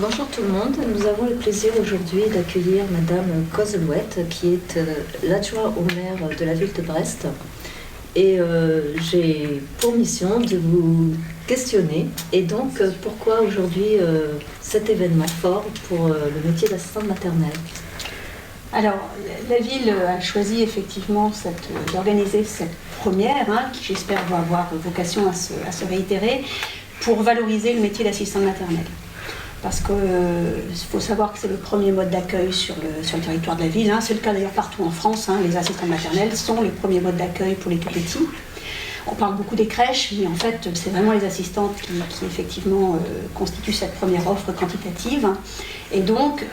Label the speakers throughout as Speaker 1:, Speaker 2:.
Speaker 1: Bonjour tout le monde, nous avons le plaisir aujourd'hui d'accueillir Madame Kozelouet qui est l'adjoint au maire de la ville de Brest. Et j'ai pour mission de vous questionner. Et donc pourquoi aujourd'hui cet événement fort pour le métier d'assistante maternelle?
Speaker 2: Alors, la ville a choisi effectivement d'organiser cette première, qui j'espère va avoir vocation à se réitérer, pour valoriser le métier d'assistante maternelle. Parce qu'il faut savoir que c'est le premier mode d'accueil sur le territoire de la ville. C'est le cas d'ailleurs partout en France. Les assistantes maternelles sont les premiers modes d'accueil pour les tout-petits. On parle beaucoup des crèches, mais en fait, c'est vraiment les assistantes qui effectivement constituent cette première offre quantitative. Et donc,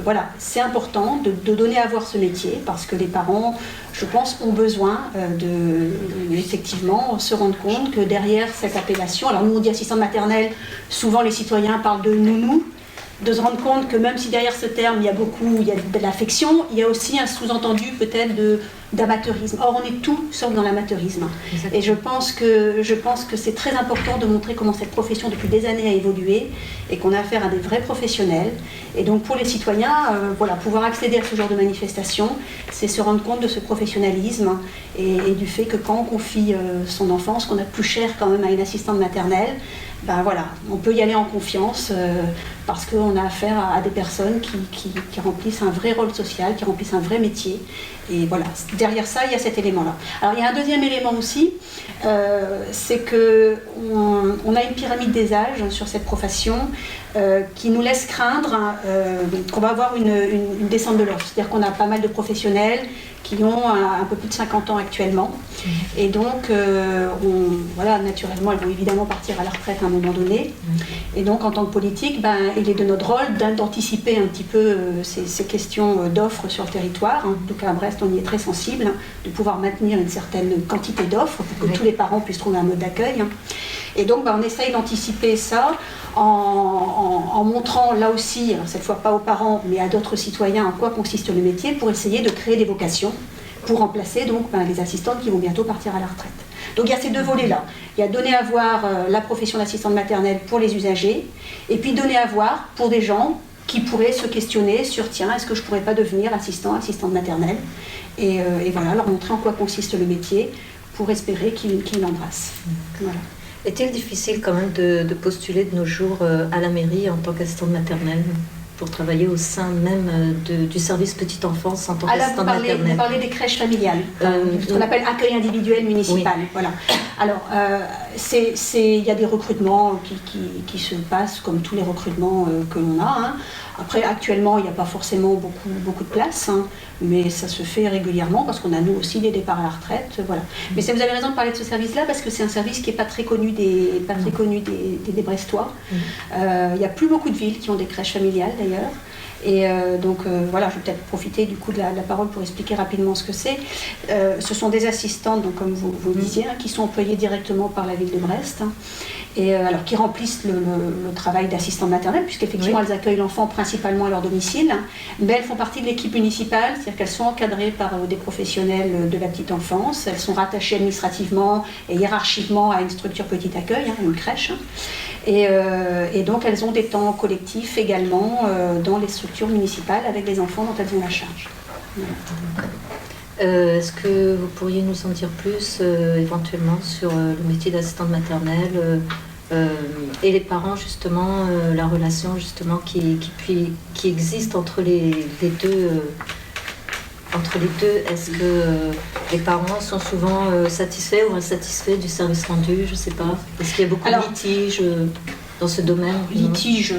Speaker 2: voilà, c'est important de donner à voir ce métier, parce que les parents, je pense, ont besoin effectivement se rendre compte que derrière cette appellation, alors nous on dit assistante maternelle, souvent les citoyens parlent de nounou, de se rendre compte que même si derrière ce terme il y a de l'affection, il y a aussi un sous-entendu peut-être d'amateurisme. Or on est tout sauf dans l'amateurisme. Et je pense que c'est très important de montrer comment cette profession depuis des années a évolué et qu'on a affaire à des vrais professionnels. Et donc pour les citoyens, pouvoir accéder à ce genre de manifestation, c'est se rendre compte de ce professionnalisme et du fait que quand on confie son enfant, ce qu'on a de plus cher quand même à une assistante maternelle, on peut y aller en confiance parce qu'on a affaire à des personnes qui remplissent un vrai rôle social, qui remplissent un vrai métier. Et voilà, derrière ça, il y a cet élément-là. Alors, il y a un deuxième élément aussi, c'est qu'on a une pyramide des âges sur cette profession qui nous laisse craindre qu'on va avoir une descente de l'offre. C'est-à-dire qu'on a pas mal de professionnels qui ont un peu plus de 50 ans actuellement. Et donc, naturellement, elles vont évidemment partir à la retraite à un moment donné. Et donc, en tant que politique, il est de notre rôle d'anticiper un petit peu ces questions d'offres sur le territoire. En tout cas, à Brest, on y est très sensible, de pouvoir maintenir une certaine quantité d'offres pour que tous les parents puissent trouver un mode d'accueil. Et donc, on essaye d'anticiper ça en montrant là aussi, cette fois pas aux parents, mais à d'autres citoyens en quoi consiste le métier, pour essayer de créer des vocations, pour remplacer donc les assistantes qui vont bientôt partir à la retraite. Donc il y a ces deux volets-là. Il y a donner à voir la profession d'assistante maternelle pour les usagers, et puis donner à voir pour des gens qui pourraient se questionner sur tiens, est-ce que je ne pourrais pas devenir assistante maternelle, et leur montrer en quoi consiste le métier pour espérer qu'ils l'embrassent. Voilà.
Speaker 1: Est-il difficile quand même de postuler de nos jours à la mairie en tant qu'assistante maternelle pour travailler au sein même du service petite enfance en tant qu'assistante maternelle?
Speaker 2: Vous parlez des crèches familiales, ce qu'on appelle accueil individuel municipal. Oui. Voilà. Alors, il y a des recrutements qui se passent comme tous les recrutements que l'on a. Après, actuellement, il n'y a pas forcément beaucoup de place, mais ça se fait régulièrement parce qu'on a nous aussi des départs à la retraite. Voilà. Mais vous avez raison de parler de ce service-là parce que c'est un service qui n'est pas très connu des Brestois. Il n'y a plus beaucoup de villes qui ont des crèches familiales d'ailleurs. Et je vais peut-être profiter du coup de la parole pour expliquer rapidement ce que c'est. Ce sont des assistantes, donc, comme vous le disiez, qui sont employées directement par la ville de Brest. Alors qui remplissent le travail d'assistante maternelle, puisqu'effectivement elles accueillent l'enfant principalement à leur domicile, mais elles font partie de l'équipe municipale, c'est-à-dire qu'elles sont encadrées par des professionnels de la petite enfance, elles sont rattachées administrativement et hiérarchiquement à une structure petit accueil, une crèche, et donc elles ont des temps collectifs également dans les structures municipales avec les enfants dont elles ont la charge. Voilà.
Speaker 1: Est-ce que vous pourriez nous en dire plus éventuellement sur le métier d'assistante maternelle et les parents, justement, la relation justement qui existe entre les deux? Est-ce que les parents sont souvent satisfaits ou insatisfaits du service rendu? Je ne sais pas. Est-ce qu'il y a beaucoup de litiges dans ce domaine?
Speaker 2: Litiges,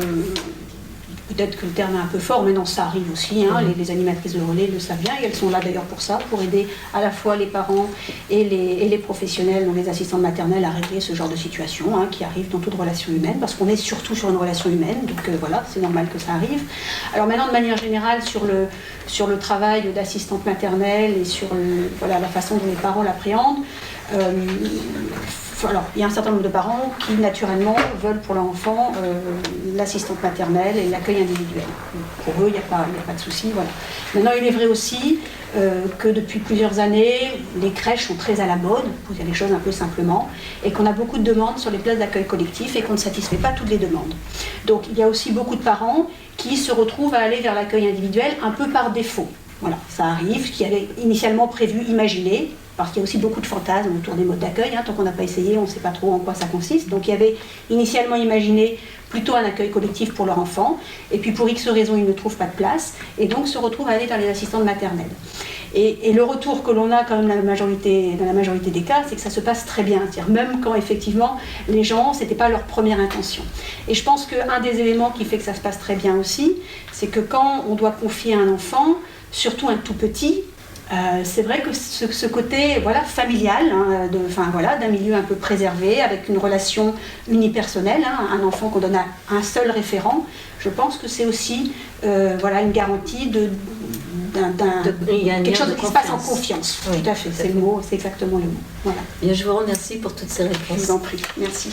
Speaker 2: peut-être que le terme est un peu fort, mais non, ça arrive aussi. Les animatrices de relais le savent bien, et elles sont là d'ailleurs pour ça, pour aider à la fois les parents et les professionnels, donc les assistantes maternelles, à régler ce genre de situation qui arrive dans toute relation humaine, parce qu'on est surtout sur une relation humaine, donc c'est normal que ça arrive. Alors maintenant, de manière générale, sur le travail d'assistante maternelle et sur la façon dont les parents l'appréhendent, il y a un certain nombre de parents qui, naturellement, veulent pour leur enfant l'assistante maternelle et l'accueil individuel. Pour eux, il n'y a pas de souci. Voilà. Maintenant, il est vrai aussi que depuis plusieurs années, les crèches sont très à la mode, pour dire les choses un peu simplement, et qu'on a beaucoup de demandes sur les places d'accueil collectif et qu'on ne satisfait pas toutes les demandes. Donc il y a aussi beaucoup de parents qui se retrouvent à aller vers l'accueil individuel un peu par défaut. Voilà, ça arrive, qui avait initialement prévu, imaginé, parce qu'il y a aussi beaucoup de fantasmes autour des modes d'accueil, tant qu'on n'a pas essayé, on ne sait pas trop en quoi ça consiste. Donc il y avait initialement imaginé plutôt un accueil collectif pour leur enfant, et puis pour X raisons, ils ne trouvent pas de place, et donc se retrouvent à aller vers les assistantes maternelles. Et le retour que l'on a quand même dans la majorité des cas, c'est que ça se passe très bien, c'est-à-dire même quand effectivement les gens, c'était pas leur première intention. Et je pense qu'un des éléments qui fait que ça se passe très bien aussi, c'est que quand on doit confier un enfant, surtout un tout petit, c'est vrai que ce côté familial, d'un milieu un peu préservé, avec une relation unipersonnelle, un enfant qu'on donne à un seul référent, je pense que c'est aussi une garantie quelque chose qui se passe en confiance. Oui, tout à fait, c'est exactement le mot. Voilà.
Speaker 1: Bien, je vous remercie pour toutes ces réponses.
Speaker 2: Je vous en prie, merci.